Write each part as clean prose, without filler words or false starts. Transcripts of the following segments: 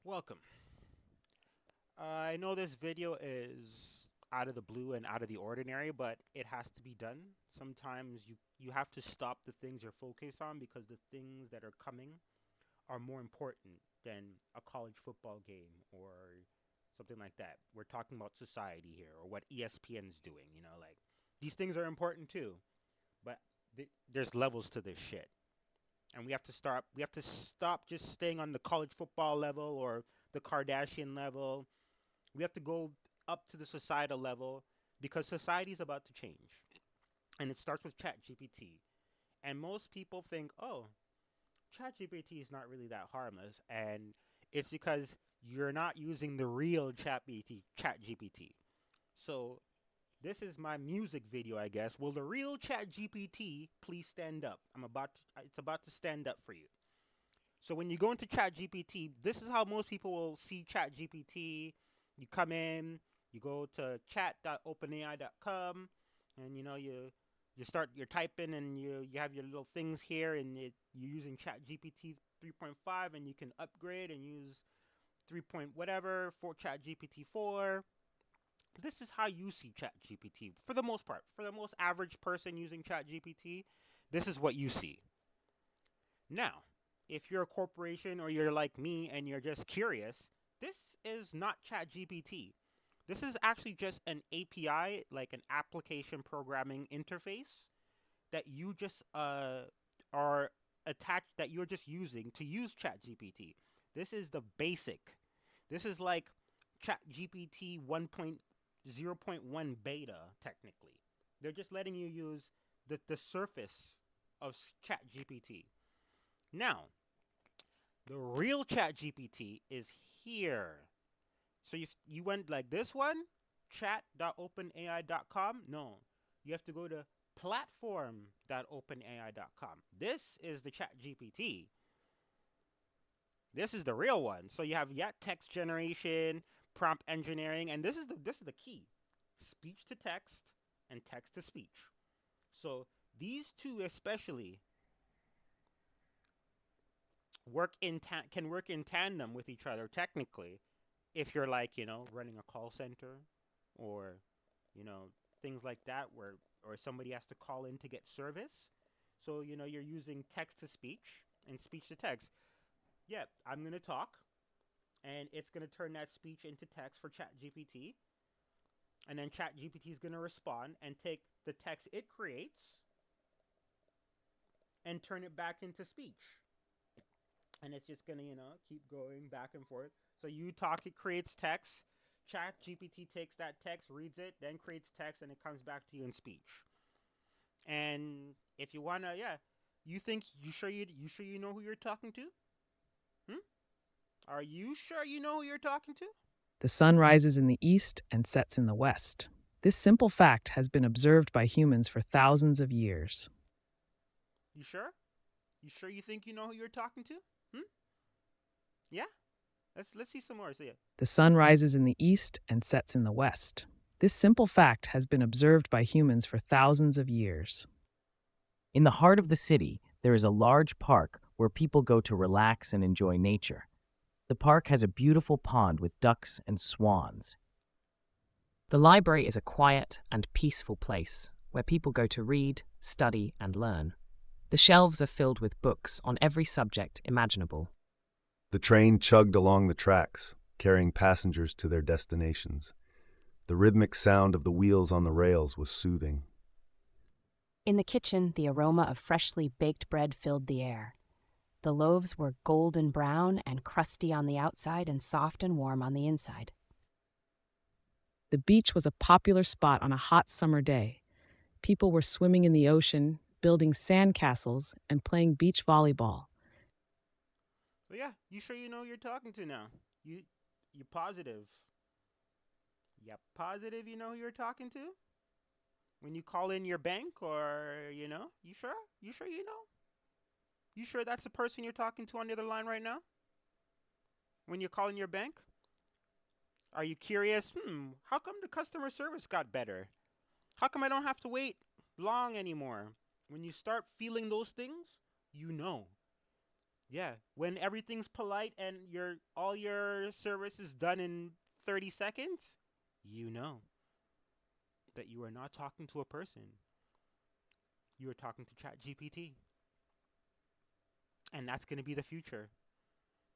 Welcome. I know this video is out of the blue and out of the ordinary, but it has to be done. Sometimes you have to stop the things you're focused on because the things that are coming are more important than a college football game or something like that. We're talking about society here or what ESPN's doing, like these things are important too, but there's levels to this shit. And we have to stop just staying on the college football level or the Kardashian level. We have to go up to the societal level because society is about to change. And it starts with ChatGPT. And most people think, oh, ChatGPT is not really that harmless. And it's because you're not using the real ChatGPT. So this is my music video, I guess. Will the real ChatGPT please stand up? It's about to stand up for you. So when you go into ChatGPT, this is how most people will see ChatGPT. You come in, you go to chat.openai.com, and you're typing, and you have your little things here, and you're using ChatGPT 3.5, and you can upgrade and use 3 point whatever for ChatGPT 4. This is how you see ChatGPT for the most part. For the most average person using ChatGPT, this is what you see. Now, if you're a corporation or you're like me and you're just curious, this is not ChatGPT. This is actually just an API, like an application programming interface that you just are attached, that you're just using to use ChatGPT. This is the basic. This is like ChatGPT 1.0.1 beta, technically. They're just letting you use the surface of ChatGPT. Now, the real ChatGPT is here. So you went like this one, chat.openai.com. No, you have to go to platform.openai.com. This is the ChatGPT. This is the real one. So you have text generation, prompt engineering, and this is the key: speech to text and text to speech. So these two especially can work in tandem with each other technically if you're like running a call center or you know things like that where or somebody has to call in to get service. So you're using text to speech and speech to text. Yeah, I'm going to talk and it's going to turn that speech into text for ChatGPT, and then ChatGPT is going to respond and take the text it creates and turn it back into speech. And it's just gonna keep going back and forth. So you talk, it creates text. Chat GPT takes that text, reads it, then creates text, and it comes back to you in speech. And if you wanna, you know who you're talking to? Hmm? Are you sure you know who you're talking to? The sun rises in the east and sets in the west. This simple fact has been observed by humans for thousands of years. You sure? You sure you think you know who you're talking to? Hmm? Yeah. Let's see some more. See it. The sun rises in the east and sets in the west. This simple fact has been observed by humans for thousands of years. In the heart of the city, there is a large park where people go to relax and enjoy nature. The park has a beautiful pond with ducks and swans. The library is a quiet and peaceful place where people go to read, study, and learn. The shelves are filled with books on every subject imaginable. The train chugged along the tracks, carrying passengers to their destinations. The rhythmic sound of the wheels on the rails was soothing. In the kitchen, the aroma of freshly baked bread filled the air. The loaves were golden brown and crusty on the outside and soft and warm on the inside. The beach was a popular spot on a hot summer day. People were swimming in the ocean, building sandcastles, and playing beach volleyball. Well, yeah, you sure you know who you're talking to now? You positive? Yeah, positive you know who you're talking to? When you call in your bank or you sure? You sure you know? You sure that's the person you're talking to on the other line right now? When you're calling your bank? Are you curious? How come the customer service got better? How come I don't have to wait long anymore? When you start feeling those things, you know. Yeah, when everything's polite and all your service is done in 30 seconds, you know that you are not talking to a person. You are talking to ChatGPT. And that's going to be the future.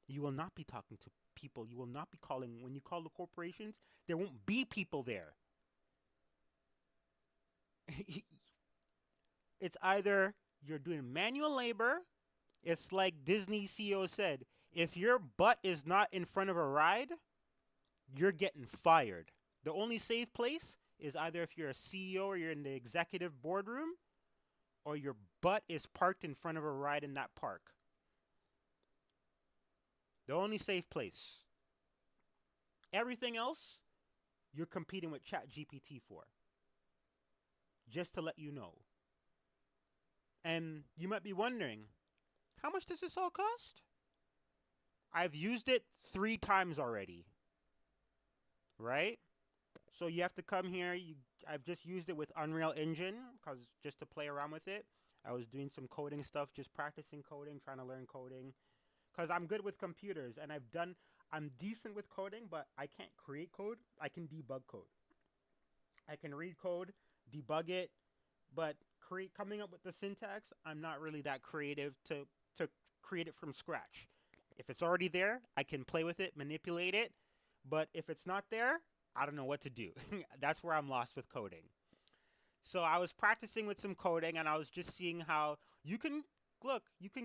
You will not be talking to people. You will not be calling. When you call the corporations, there won't be people there. It's either you're doing manual labor. It's like Disney CEO said, if your butt is not in front of a ride, you're getting fired. The only safe place is either if you're a CEO or you're in the executive boardroom, or your butt is parked in front of a ride in that park. The only safe place. Everything else, you're competing with ChatGPT for. Just to let you know. And you might be wondering, how much does this all cost? I've used it 3 times already. Right? So you have to come here. I've just used it with Unreal Engine because just to play around with it. I was doing some coding stuff, just practicing coding, trying to learn coding. Because I'm good with computers and I'm decent with coding, but I can't create code. I can debug code. I can read code, debug it, but coming up with the syntax, I'm not really that creative to create it from scratch. If it's already there, I can play with it, manipulate it, but if it's not there, I don't know what to do. That's where I'm lost with coding. So I was practicing with some coding and I was just seeing how you can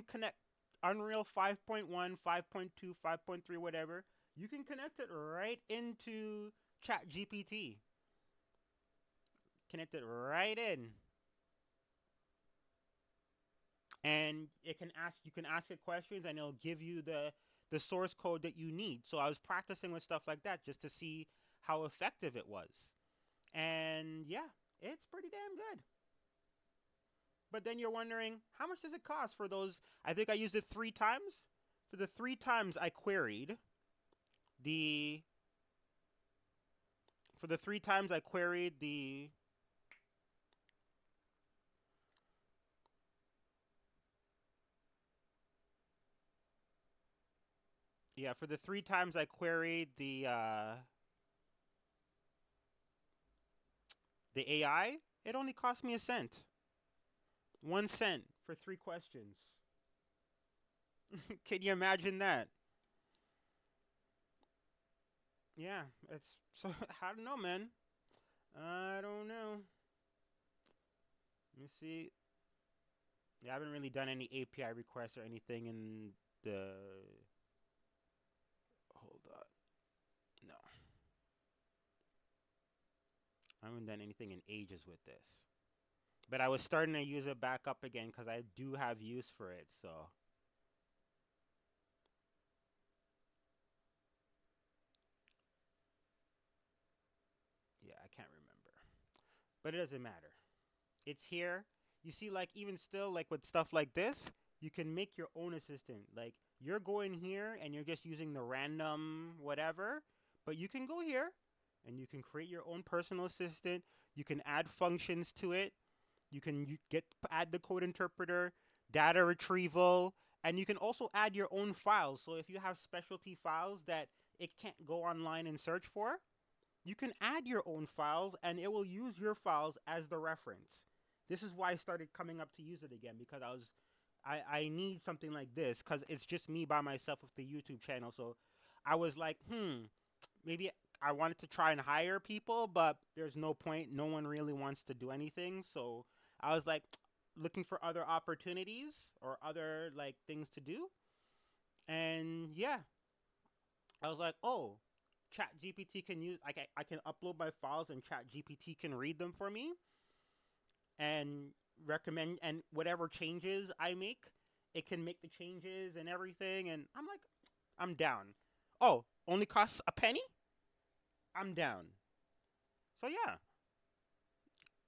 connect Unreal 5.1, 5.2, 5.3, whatever. You can connect it right into ChatGPT. Connect it right in. And you can ask it questions and it'll give you the source code that you need. So I was practicing with stuff like that just to see how effective it was. And yeah, it's pretty damn good. But then you're wondering, how much does it cost for those? I think I used it 3 times. For the 3 times I queried the for the 3 times I queried the yeah, for the 3 times I queried the AI, it only cost me a cent. 1 cent for 3 questions. Can you imagine that? Yeah, it's so I don't know, man. I don't know. Let me see. Yeah, I haven't really done any API requests or anything in the. Hold on. No. I haven't done anything in ages with this. But I was starting to use it back up again because I do have use for it, so. Yeah, I can't remember. But it doesn't matter. It's here. You see, like, even still, like, with stuff like this, you can make your own assistant. Like, you're going here and you're just using the random whatever, but you can go here and you can create your own personal assistant. You can add functions to it. You can add the code interpreter, data retrieval, and you can also add your own files. So if you have specialty files that it can't go online and search for, you can add your own files and it will use your files as the reference. This is why I started coming up to use it again because I need something like this because it's just me by myself with the YouTube channel. So I was like, maybe I wanted to try and hire people, but there's no point. No one really wants to do anything. So I was like looking for other opportunities or other like things to do. And yeah, I was like, oh, ChatGPT can use I can upload my files and ChatGPT can read them for me and recommend and whatever changes I make, it can make the changes and everything and I'm like I'm down. Oh, only costs a penny? I'm down. So yeah,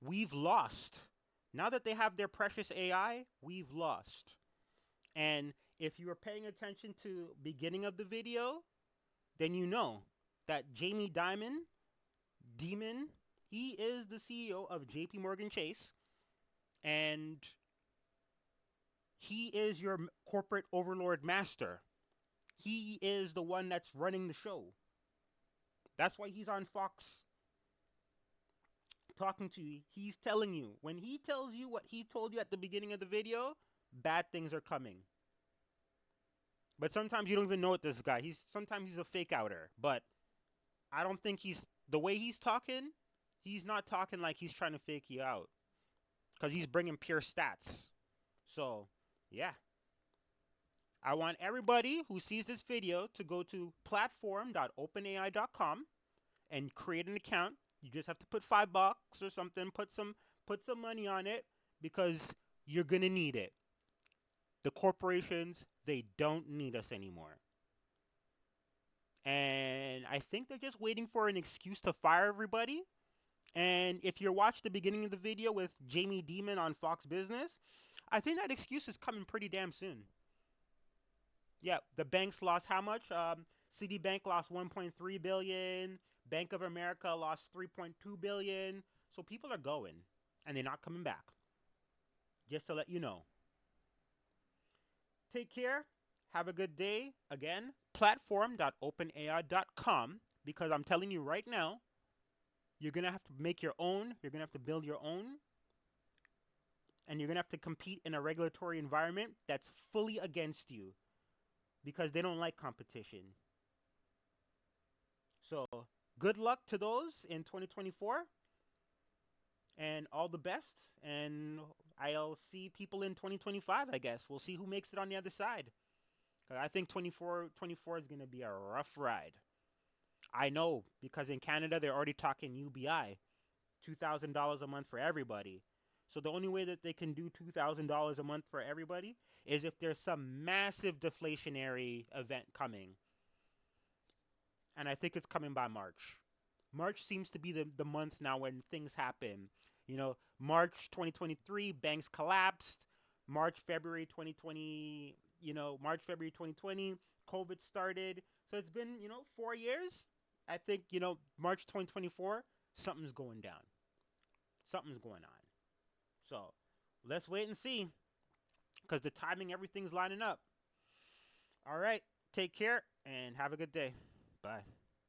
we've lost. Now that they have their precious AI, we've lost. And if you were paying attention to beginning of the video, then you know that Jamie Demon, he is the CEO of JP Morgan Chase, and He is your corporate overlord master. He is the one that's running the show. That's why he's on Fox talking to you. He's telling you. When he tells you what he told you at the beginning of the video, bad things are coming. But sometimes you don't even know it, this guy. Sometimes he's a fake outer. But I don't think the way he's talking, he's not talking like he's trying to fake you out. Because he's bringing pure stats. So, yeah. I want everybody who sees this video to go to platform.openai.com and create an account. You just have to put $5 or something, put some money on it, because you're going to need it. The corporations, they don't need us anymore. And I think they're just waiting for an excuse to fire everybody. And if you watch the beginning of the video with Jamie Dimon on Fox Business, I think that excuse is coming pretty damn soon. Yeah, the banks lost how much? Citibank lost 1.3 billion. Bank of America lost 3.2 billion. So people are going, and they're not coming back. Just to let you know. Take care. Have a good day. Again, platform.openai.com, because I'm telling you right now, you're going to have to make your own. You're going to have to build your own. And you're going to have to compete in a regulatory environment that's fully against you, because they don't like competition. So, good luck to those in 2024. And all the best. And I'll see people in 2025, I guess. We'll see who makes it on the other side. I think 24 is going to be a rough ride. I know, because in Canada, they're already talking UBI. $2,000 a month for everybody. So the only way that they can do $2,000 a month for everybody is if there's some massive deflationary event coming. And I think it's coming by March. March seems to be the month now when things happen. You know, March 2023, banks collapsed. February 2020, COVID started. So it's been, 4 years. I think, March 2024, something's going down. Something's going on. So let's wait and see, because the timing, everything's lining up. All right. Take care and have a good day. Bye.